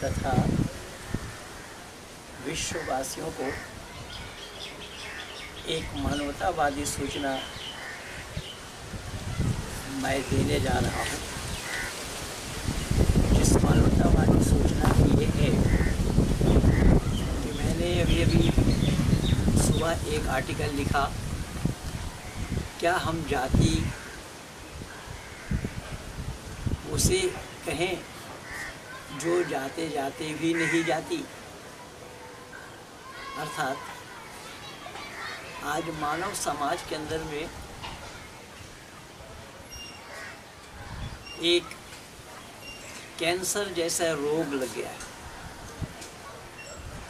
तथा विश्ववासियों को एक मानवतावादी सूचना मैं देने जा रहा हूँ। जिस मानवतावादी सूचना ये है कि मैंने अभी सुबह एक आर्टिकल लिखा, क्या हम जाति उसे कहें जो जाते जाते भी नहीं जाती। अर्थात आज मानव समाज के अंदर में एक कैंसर जैसा रोग लग गया है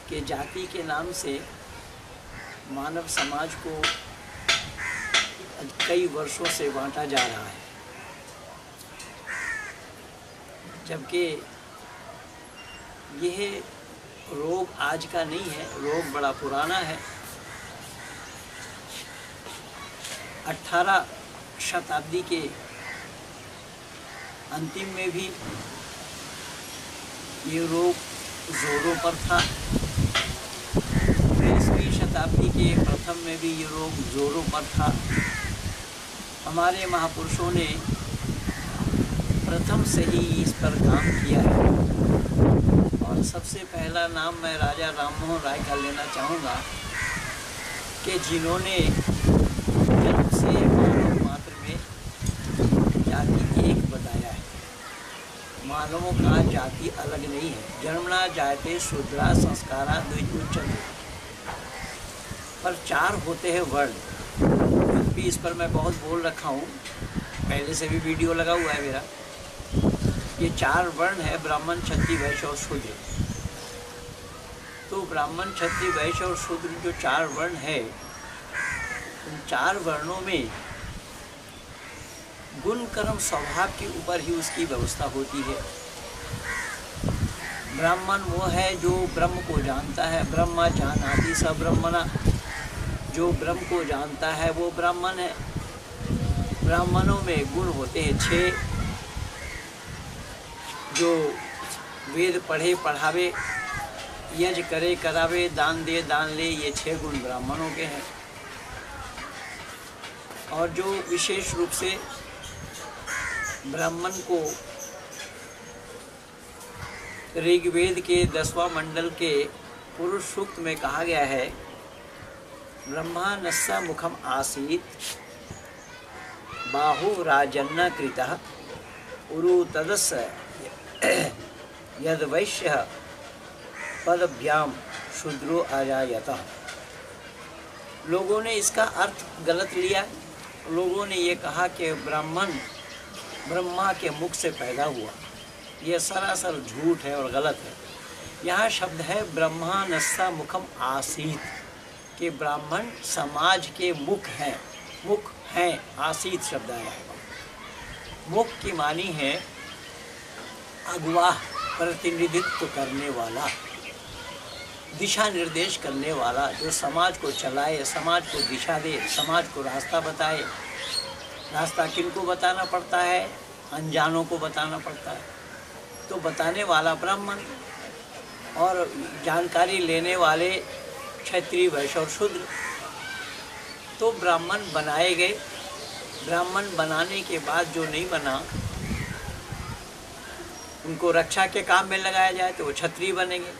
कि जाति के नाम से मानव समाज को कई वर्षों से बांटा जा रहा है, जबकि यह रोग आज का नहीं है, रोग बड़ा पुराना है। 18 शताब्दी के अंतिम में भी ये रोग जोरों पर था। 20वीं शताब्दी के प्रथम में भी ये रोग जोरों पर था। हमारे महापुरुषों ने प्रथम से ही इस पर काम किया है और सबसे पहला नाम मैं राजा राममोहन राय का लेना चाहूँगा कि जिन्होंने जन्म से मानव मात्र में जाति एक बताया है। मानवों का जाति अलग नहीं है। जन्मना जायते शूद्रा संस्कारा द्विजोच्चते, पर 4 होते हैं वर्ण। भी इस पर मैं बहुत बोल रखा हूँ, पहले से भी वीडियो लगा हुआ है मेरा। ये 4 वर्ण है, ब्राह्मण, क्षत्रिय, वैश्य और शूद्र। तो ब्राह्मण, क्षत्रिय, वैश्य और शूद्र जो 4 वर्ण है, उन 4 वर्णों में गुण कर्म स्वभाव के ऊपर ही उसकी व्यवस्था होती है। ब्राह्मण वो है जो ब्रह्म को जानता है। ब्रह्मा जानाति स ब्रह्मणा, जो ब्रह्म को जानता है वो ब्राह्मण है। ब्राह्मणों में गुण होते हैं 6, जो वेद पढ़े पढ़ावे, यज्ञ करे करावे, दान दे दान ले, ये 6 गुण ब्राह्मणों के हैं। और जो विशेष रूप से ब्राह्मण को ऋग्वेद के 10वां मंडल के पुरुष सूक्त में कहा गया है, ब्रह्मा नस्सा मुखम आसीत बाहु राजन्न कृतः उरु तदस यद वैश्य पदभ्याम शूद्रो अजायतः। लोगों ने इसका अर्थ गलत लिया। लोगों ने ये कहा कि ब्राह्मण ब्रह्मा के मुख से पैदा हुआ। यह सरासर झूठ है और गलत है। यहाँ शब्द है ब्रह्मा नस्सा मुखम आसीत, कि ब्राह्मण समाज के मुख हैं। मुख हैं, आसीत शब्द आया है। मुख की मानी है अगुवा, प्रतिनिधित्व करने वाला, दिशा निर्देश करने वाला, जो समाज को चलाए, समाज को दिशा दे, समाज को रास्ता बताए। रास्ता किनको बताना पड़ता है? अनजानों को बताना पड़ता है। तो बताने वाला ब्राह्मण और जानकारी लेने वाले क्षत्रिय, वैश्य और शूद्र। तो ब्राह्मण बनाए गए। ब्राह्मण बनाने के बाद जो नहीं बना, उनको रक्षा के काम में लगाया जाए तो वो क्षत्रिय बनेंगे।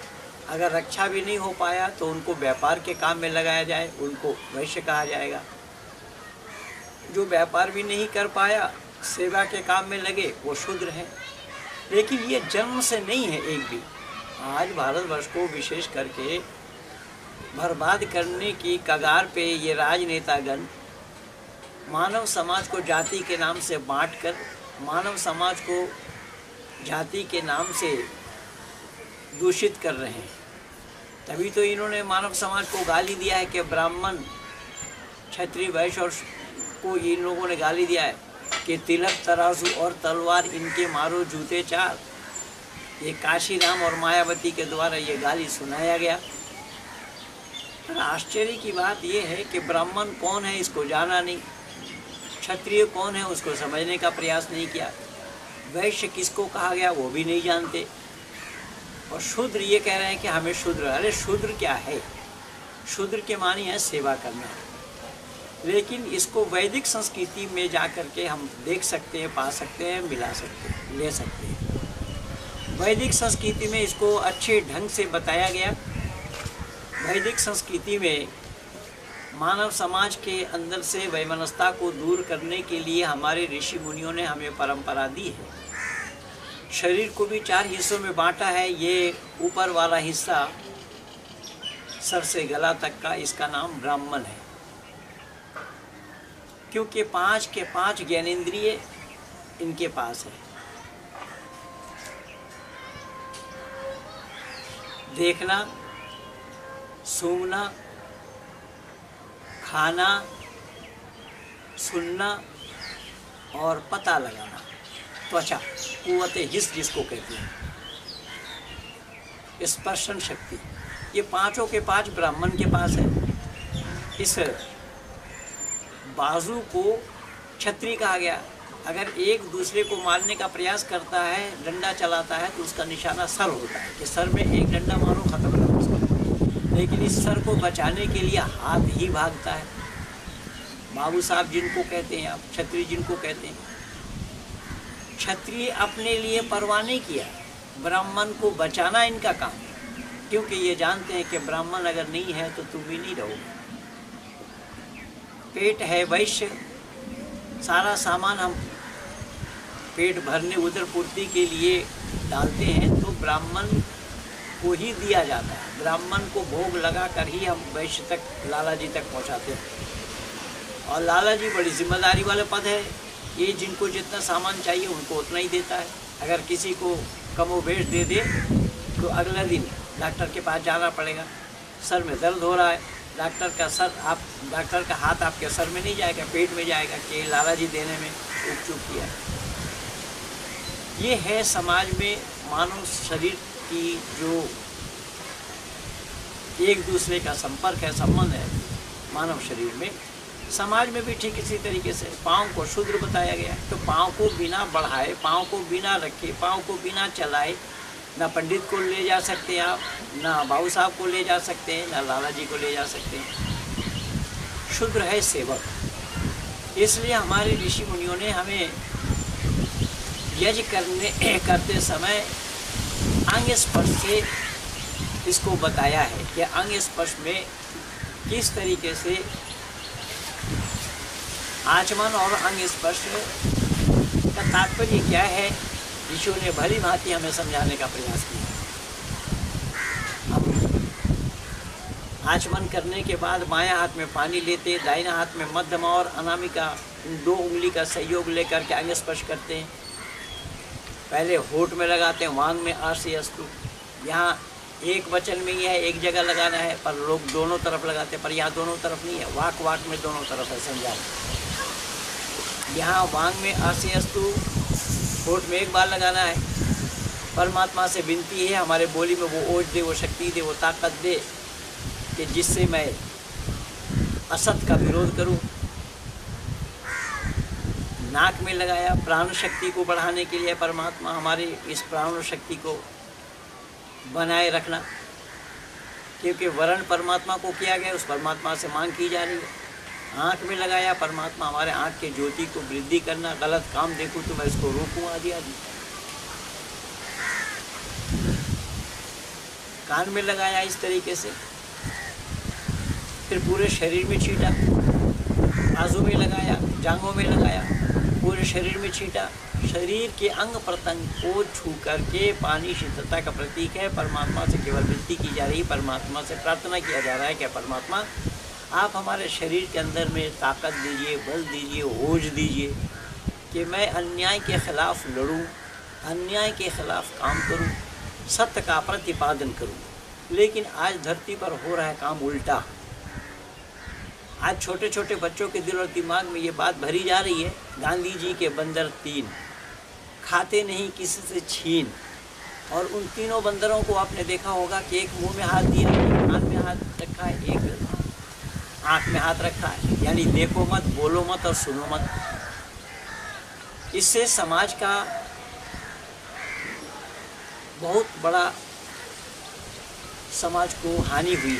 अगर रक्षा भी नहीं हो पाया तो उनको व्यापार के काम में लगाया जाए, उनको वैश्य कहा जाएगा। जो व्यापार भी नहीं कर पाया, सेवा के काम में लगे, वो शूद्र हैं। लेकिन ये जन्म से नहीं है एक भी। आज भारतवर्ष को विशेष करके बर्बाद करने की कगार पे ये राजनेतागण मानव समाज को जाति के नाम से बांटकर, मानव समाज को जाति के नाम से दूषित कर रहे हैं। तभी तो इन्होंने मानव समाज को गाली दिया है कि ब्राह्मण, क्षत्रिय, वैश्य और को इन लोगों ने गाली दिया है कि तिलक, तराजू और तलवार इनके मारो जूते 4। ये काशीराम और मायावती के द्वारा ये गाली सुनाया गया। पर आश्चर्य की बात यह है कि ब्राह्मण कौन है इसको जाना नहीं, क्षत्रिय कौन है उसको समझने का प्रयास नहीं किया, वैश्य किसको कहा गया वो भी नहीं जानते। और शूद्र ये कह रहे हैं कि हमें शूद्र, अरे शूद्र क्या है? शूद्र के मानी है सेवा करना। लेकिन इसको वैदिक संस्कृति में जा कर के हम देख सकते हैं, पा सकते हैं, मिला सकते हैं, ले सकते हैं। वैदिक संस्कृति में इसको अच्छे ढंग से बताया गया। वैदिक संस्कृति में मानव समाज के अंदर से वैमनस्यता को दूर करने के लिए हमारे ऋषि मुनियों ने हमें परंपरा दी है। शरीर को भी 4 हिस्सों में बांटा है। ये ऊपर वाला हिस्सा सर से गला तक का, इसका नाम ब्राह्मण है, क्योंकि 5 के 5 ज्ञानेंद्रिय इनके पास है। देखना, सूंघना, खाना, सुनना और पता लगाना। त्वचा, कुव्वते हिस जिसको कहते हैं, स्पर्शन शक्ति, ये 5 के 5 ब्राह्मण के पास है। इस बाजू को छत्री कहा गया। अगर एक दूसरे को मारने का प्रयास करता है, डंडा चलाता है, तो उसका निशाना सर होता है कि सर में एक डंडा मारो, खत्म करो उसको। लेकिन इस सर को बचाने के लिए हाथ ही भागता है। बाबू साहब जिनको कहते हैं आप, क्षत्रिय जिनको कहते हैं, क्षत्रिय अपने लिए परवाह नहीं किया, ब्राह्मण को बचाना इनका काम है। क्योंकि ये जानते हैं कि ब्राह्मण अगर नहीं है तो तुम भी नहीं रहोगे। पेट है वैश्य, सारा सामान हम पेट भरने, उदर पूर्ति के लिए डालते हैं, तो ब्राह्मण को ही दिया जाता है। ब्राह्मण को भोग लगा कर ही हम वैश्य तक, लाला जी तक पहुंचाते हैं। और लाला जी बड़ी जिम्मेदारी वाले पद है। ये जिनको जितना सामान चाहिए उनको उतना ही देता है। अगर किसी को कमोबेश दे दे तो अगले दिन डॉक्टर के पास जाना पड़ेगा। सर में दर्द हो रहा है, डॉक्टर का हाथ आपके सर में नहीं जाएगा, पेट में जाएगा कि लाला जी देने में चूक किया। ये है समाज में मानव शरीर की जो एक दूसरे का संपर्क है, संबंध है मानव शरीर में। समाज में भी ठीक इसी तरीके से पाँव को शूद्र बताया गया। तो पाँव को बिना बढ़ाए, पाँव को बिना रखे, पाँव को बिना चलाए ना पंडित को ले जा सकते हैं आप, ना बाबू साहब को ले जा सकते हैं, ना लाला जी को ले जा सकते हैं। शूद्र है सेवक। इसलिए हमारे ऋषि मुनियों ने हमें यज्ञ करते समय अंग स्पर्श से इसको बताया है कि अंग स्पर्श में किस तरीके से आचमन और अंग स्पर्श का तात्पर्य क्या है, ऋषियों ने भली भांति हमें समझाने का प्रयास किया। आचमन करने के बाद बायां हाथ में पानी लेते, दाहिना हाथ में मध्यमा और अनामिका 2 उंगली का सहयोग लेकर के अंग स्पर्श करते हैं। पहले होठ में लगाते हैं, वांग में आसी अस्तु। यहाँ एक वचन में ही है, एक जगह लगाना है, पर लोग दोनों तरफ लगाते हैं, पर यहाँ दोनों तरफ नहीं है, वाक में दोनों तरफ है। समझा, यहाँ वांग में आसी अस्तु, होठ में एक बार लगाना है। परमात्मा से विनती है हमारे बोली में वो ओज दे, वो शक्ति दे, वो ताकत दे कि जिससे मैं असत का विरोध करूं। नाक में लगाया, प्राण शक्ति को बढ़ाने के लिए परमात्मा हमारे इस प्राण शक्ति को बनाए रखना, क्योंकि वर्ण परमात्मा को किया गया, उस परमात्मा से मांग की जा रही है। आँख में लगाया, परमात्मा हमारे आँख के ज्योति को वृद्धि करना, गलत काम देखूं तो मैं इसको रोकूं आदि आदि। कान में लगाया इस तरीके से, फिर पूरे शरीर में छींटा, बाजू में लगाया, जांघों में लगाया, पूरे शरीर में छींटा। शरीर के अंग प्रत्यंग को छू करके पानी शीतलता का प्रतीक है। परमात्मा से केवल विनती की जा रही है, परमात्मा से प्रार्थना किया जा रहा है कि परमात्मा आप हमारे शरीर के अंदर में ताकत दीजिए, बल दीजिए, ओज दीजिए कि मैं अन्याय के खिलाफ लड़ूं, अन्याय के खिलाफ काम करूं, सत्य का प्रतिपादन करूं। लेकिन आज धरती पर हो रहा है काम उल्टा। आज छोटे छोटे बच्चों के दिल और दिमाग में ये बात भरी जा रही है, गांधी जी के बंदर 3, खाते नहीं किसी से छीन। और उन तीनों बंदरों को आपने देखा होगा कि एक मुंह में हाथ दिया, कान में हाथ रखा है, एक आँख में हाथ रखा है, यानी देखो मत, बोलो मत और सुनो मत। इससे समाज का बहुत बड़ा समाज को हानि हुई,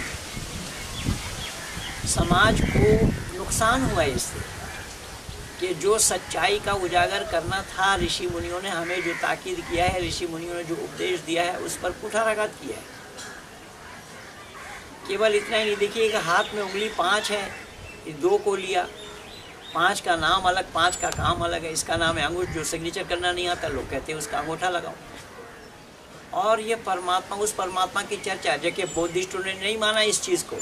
समाज को नुकसान हुआ इससे कि जो सच्चाई का उजागर करना था, ऋषि मुनियों ने हमें जो ताकीद किया है, ऋषि मुनियों ने जो उपदेश दिया है, उस पर कुठाराघात किया है। केवल इतना ही नहीं, देखिए कि हाथ में उंगली 5 है, 2 को लिया, 5 का नाम अलग, 5 का काम अलग है। इसका नाम है अंगूठ, जो सिग्नेचर करना नहीं आता लोग कहते हैं उसका अंगूठा लगाओ। और ये परमात्मा, उस परमात्मा की चर्चा, जबकि बौद्धिस्टों ने नहीं माना इस चीज़ को,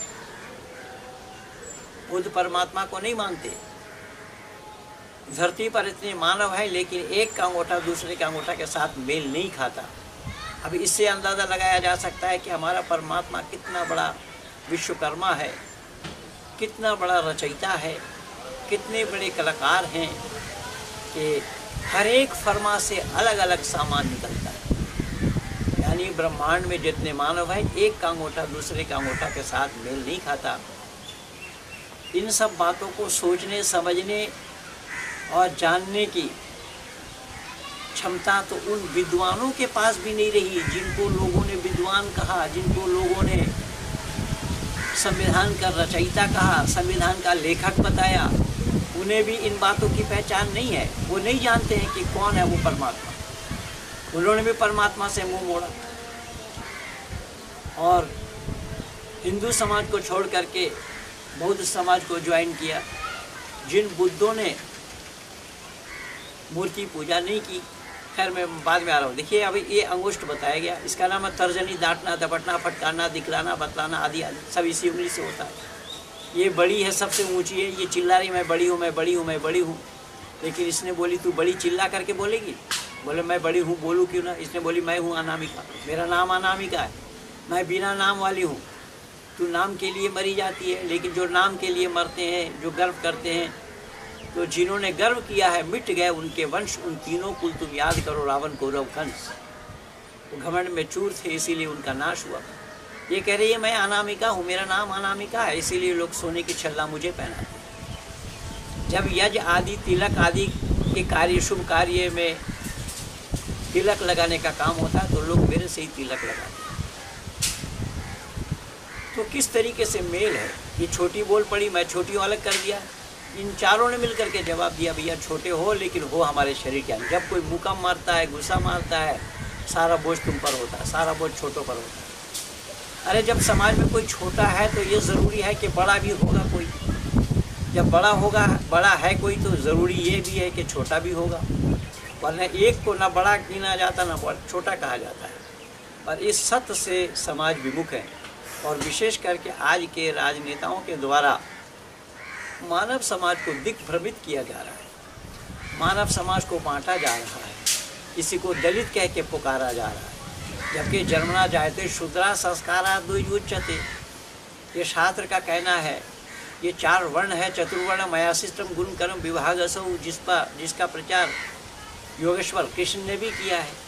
बुद्ध परमात्मा को नहीं मानते। धरती पर इतने मानव हैं लेकिन एक का अंगूठा दूसरे के अंगूठा के साथ मेल नहीं खाता। अब इससे अंदाज़ा लगाया जा सकता है कि हमारा परमात्मा कितना बड़ा विश्वकर्मा है, कितना बड़ा रचयिता है, कितने बड़े कलाकार हैं कि हर एक फरमा से अलग अलग सामान निकलता है। यानी ब्रह्मांड में जितने मानव हैं, एक का अंगूठा दूसरे का अंगूठा के साथ मेल नहीं खाता। इन सब बातों को सोचने, समझने और जानने की क्षमता तो उन विद्वानों के पास भी नहीं रही, जिनको लोगों ने विद्वान कहा, जिनको लोगों ने संविधान का रचयिता कहा, संविधान का लेखक बताया। उन्हें भी इन बातों की पहचान नहीं है। वो नहीं जानते हैं कि कौन है वो परमात्मा। उन्होंने भी परमात्मा से मुंह मोड़ा और हिंदू समाज को छोड़ करके बौद्ध समाज को ज्वाइन किया। जिन बुद्धों ने मूर्ति पूजा नहीं की, खैर मैं बाद में आ रहा हूँ। देखिए अभी ये अंगुष्ठ बताया गया, इसका नाम है तर्जनी, डांटना, दपटना, फटकारना, दिखलाना, बतलाना आदि आदि, सब इसी उंगली से होता है। ये बड़ी है, सबसे ऊंची है, ये चिल्ला रही मैं बड़ी हूँ, मैं बड़ी हूँ, मैं बड़ी हूँ। लेकिन इसने बोली तू बड़ी चिल्ला करके बोलेगी? बोले मैं बड़ी हूँ, बोलूँ क्यों ना। इसने बोली मैं हूँ अनामिका, मेरा नाम अनामिका है, मैं बिना नाम वाली हूँ। तू नाम के लिए मरी जाती है, लेकिन जो नाम के लिए मरते हैं, जो गर्व करते हैं, तो जिन्होंने गर्व किया है मिट गए उनके वंश, उन तीनों कुल तुम याद करो, रावण, कौरव, कंस। वो घमंड में चूर थे, इसीलिए उनका नाश हुआ। ये कह रही है मैं अनामिका हूँ, मेरा नाम अनामिका है, इसीलिए लोग सोने की छल्ला मुझे पहनाते। जब यज्ञ आदि, तिलक आदि के कार्य, शुभ कार्य में तिलक लगाने का काम होता है तो लोग मेरे से ही तिलक लगाते। तो किस तरीके से मेल है। ये छोटी बोल पड़ी, मैं छोटी अलग कर दिया। इन चारों ने मिलकर के जवाब दिया भैया छोटे हो लेकिन हो हमारे शरीर के। जब कोई मुक्का मारता है, गुस्सा मारता है, सारा बोझ तुम पर होता है, सारा बोझ छोटों पर होता है। अरे जब समाज में कोई छोटा है तो ये ज़रूरी है कि बड़ा भी होगा कोई। जब बड़ा होगा, बड़ा है कोई, तो ज़रूरी ये भी है कि छोटा भी होगा। वरना एक को ना बड़ा गिना जाता ना छोटा कहा जाता है। पर इस सत्य से समाज विमुख है और विशेष करके आज के राजनेताओं के द्वारा मानव समाज को दिग्भ्रमित किया जा रहा है। मानव समाज को बांटा जा रहा है, किसी को दलित कह के पुकारा जा रहा है, जबकि जन्मना जायते शूद्रा संस्कारा द्विजुच्यते। ये शास्त्र का कहना है। ये 4 वर्ण है, चतुर्वर्ण मयासिष्टम गुण कर्म विभागसौ, जिसका प्रचार योगेश्वर कृष्ण ने भी किया है।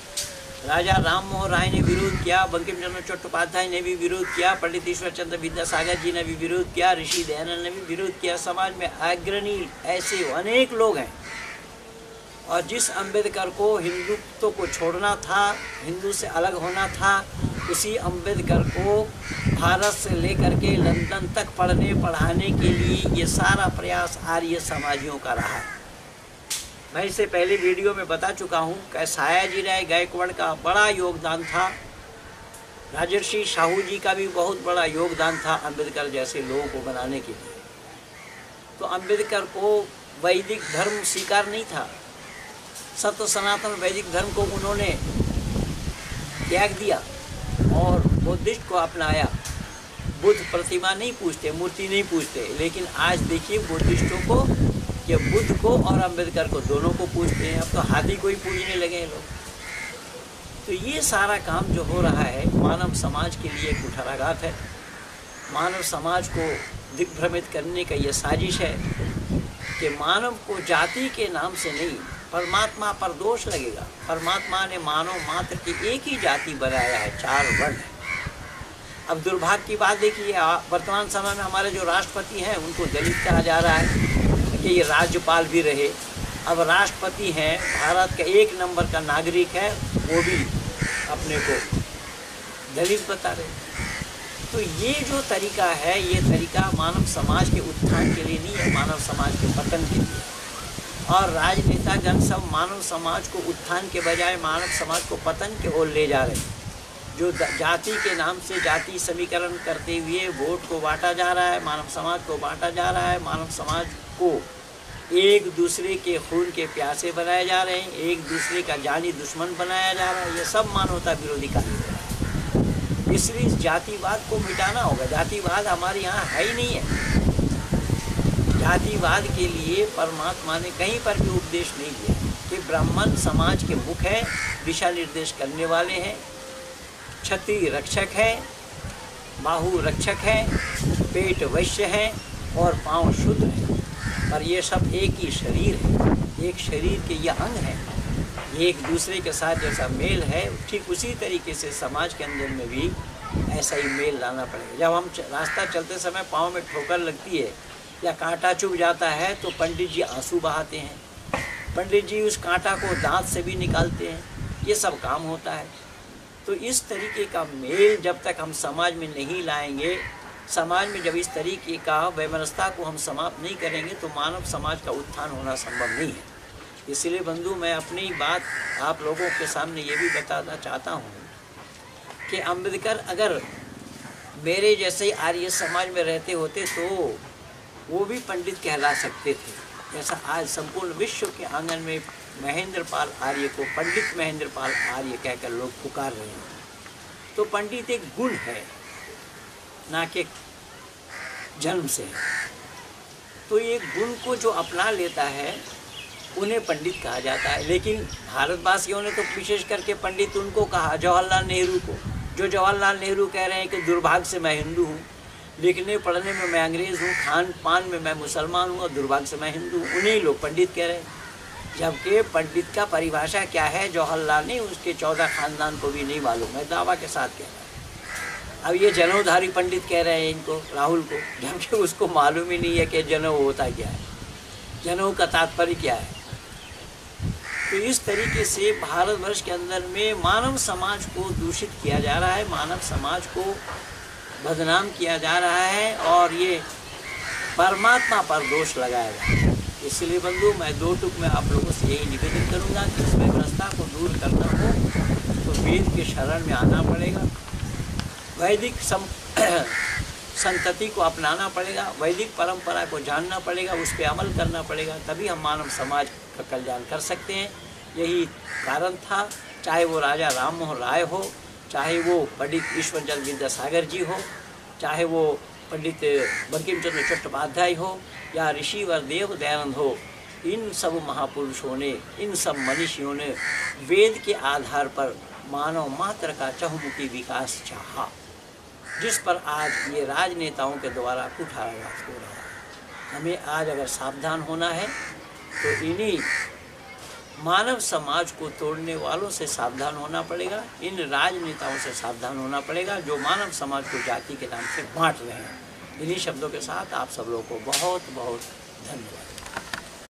राजा राम मोहन राय ने विरोध किया, बंकिम चंद्र चट्टोपाध्याय ने भी विरोध किया, पंडित ईश्वर चंद्र विद्यासागर जी ने भी विरोध किया, ऋषि दयानंद ने भी विरोध किया। समाज में अग्रणी ऐसे अनेक लोग हैं। और जिस अम्बेडकर को हिंदुत्व को छोड़ना था, हिंदू से अलग होना था, उसी अम्बेडकर को भारत से लेकर के लंदन तक पढ़ाने के लिए ये सारा प्रयास आर्य समाजियों का रहा है। मैं इससे पहले वीडियो में बता चुका हूँ कि सयाजी राय गायकवाड़ का बड़ा योगदान था, राजर्षि साहू जी का भी बहुत बड़ा योगदान था अम्बेडकर जैसे लोगों को बनाने के लिए। तो अम्बेडकर को वैदिक धर्म स्वीकार नहीं था, सत्य सनातन वैदिक धर्म को उन्होंने त्याग दिया और बुद्धिस्ट को अपनाया। बुद्ध प्रतिमा नहीं पूजते, मूर्ति नहीं पूजते, लेकिन आज देखिए बुद्धिस्टों को, ये बुद्ध को और अम्बेडकर को दोनों को पूजते हैं। अब तो हाथी को ही पूजने लगे हैं लोग। तो ये सारा काम जो हो रहा है मानव समाज के लिए कुठाराघात है। मानव समाज को दिग्भ्रमित करने का ये साजिश है कि मानव को जाति के नाम से नहीं, परमात्मा पर दोष लगेगा। परमात्मा ने मानव मात्र की एक ही जाति बनाया है, 4 वर्ण है। अब दुर्भाग्य की बात देखिए, वर्तमान समय में हमारे जो राष्ट्रपति हैं उनको दलित कहा जा रहा है कि ये राज्यपाल भी रहे। अब राष्ट्रपति हैं, भारत का 1 नंबर का नागरिक है, वो भी अपने को दलित बता रहे। तो ये जो तरीका है, ये तरीका मानव समाज के उत्थान के लिए नहीं है, मानव समाज के पतन के लिए। और राजनेतागण सब मानव समाज को उत्थान के बजाय मानव समाज को पतन के ओर ले जा रहे हैं। जो जाति के नाम से जाति समीकरण करते हुए वोट को बांटा जा रहा है, मानव समाज को बांटा जा रहा है, मानव समाज को एक दूसरे के खून के प्यासे बनाए जा रहे हैं, एक दूसरे का जानी दुश्मन बनाया जा रहा है। ये सब मानवता विरोधी कार्य है। इसलिए जातिवाद को मिटाना होगा। जातिवाद हमारे यहाँ है ही नहीं है। जातिवाद के लिए परमात्मा ने कहीं पर भी उपदेश नहीं दिया कि ब्राह्मण समाज के मुख है, दिशा निर्देश करने वाले हैं, क्षत्रिय रक्षक है, बाहु रक्षक है, पेट वैश्य है और पांव शूद्र है। पर ये सब एक ही शरीर है, एक शरीर के ये अंग हैं। ये एक दूसरे के साथ जैसा मेल है, ठीक उसी तरीके से समाज के अंदर में भी ऐसा ही मेल लाना पड़ेगा। जब हम रास्ता चलते समय पाँव में ठोकर लगती है या कांटा चुभ जाता है तो पंडित जी आंसू बहाते हैं, पंडित जी उस कांटा को दांत से भी निकालते हैं, ये सब काम होता है। तो इस तरीके का मेल जब तक हम समाज में नहीं लाएंगे, समाज में जब इस तरीके का वैमनस्यता को हम समाप्त नहीं करेंगे तो मानव समाज का उत्थान होना संभव नहीं है। इसलिए बंधु, मैं अपनी बात आप लोगों के सामने ये भी बताना चाहता हूँ कि अम्बेडकर अगर मेरे जैसे आर्य समाज में रहते होते तो वो भी पंडित कहला सकते थे। जैसा आज संपूर्ण विश्व के आंगन में महेंद्र पाल आर्य को पंडित महेंद्र पाल आर्य कहकर लोग पुकार रहे हैं। तो पंडित एक गुण है, ना कि जन्म से। तो ये गुण को जो अपना लेता है उन्हें पंडित कहा जाता है। लेकिन भारतवासियों ने तो विशेष करके पंडित उनको कहा, जवाहरलाल नेहरू को। जो जवाहरलाल नेहरू कह रहे हैं कि दुर्भाग्य से मैं हिंदू हूँ, लिखने पढ़ने में मैं अंग्रेज़ हूँ, खान पान में मैं मुसलमान हूँ और दुर्भाग्य से मैं हिंदू हूँ, उन्हीं लोग पंडित कह रहे हैं। जबकि पंडित का परिभाषा क्या है जवाहरलाल ने उसके 14 खानदान को भी नहीं मालूम, मैं दावा के साथ कह रहा हूँ। अब ये जनेऊधारी पंडित कह रहे हैं इनको, राहुल को, जबकि उसको मालूम ही नहीं है कि जनेऊ होता क्या है, जनेऊ का तात्पर्य क्या है। तो इस तरीके से भारतवर्ष के अंदर में मानव समाज को दूषित किया जा रहा है, मानव समाज को बदनाम किया जा रहा है और ये परमात्मा पर दोष लगाया जा रहा है। इसलिए बंधु, मैं 2 टुक में आप लोगों से यही निवेदन करूंगा कि इस व्यवस्था को दूर करना हो तो वेद के शरण में आना पड़ेगा, वैदिक संतति को अपनाना पड़ेगा, वैदिक परंपरा को जानना पड़ेगा, उस पर अमल करना पड़ेगा, तभी हम मानव समाज का कल्याण कर सकते हैं। यही कारण था, चाहे वो राजा राम मोहन राय हो, चाहे वो पंडित ईश्वरचंद्र विद्यासागर जी हो, चाहे वो पंडित बंकिम चंद्र चट्टोपाध्याय हो या ऋषिवर देव दयानंद हो, इन सब महापुरुषों ने, इन सब मनीषियों ने वेद के आधार पर मानव मात्र का चहुमुखी विकास चाहा, जिस पर आज ये राजनेताओं के द्वारा कुठाराघात हो रहा है। हमें आज अगर सावधान होना है तो इन्हीं मानव समाज को तोड़ने वालों से सावधान होना पड़ेगा, इन राजनेताओं से सावधान होना पड़ेगा जो मानव समाज को जाति के नाम से बांट रहे हैं। इन्हीं शब्दों के साथ आप सब लोगों को बहुत बहुत धन्यवाद।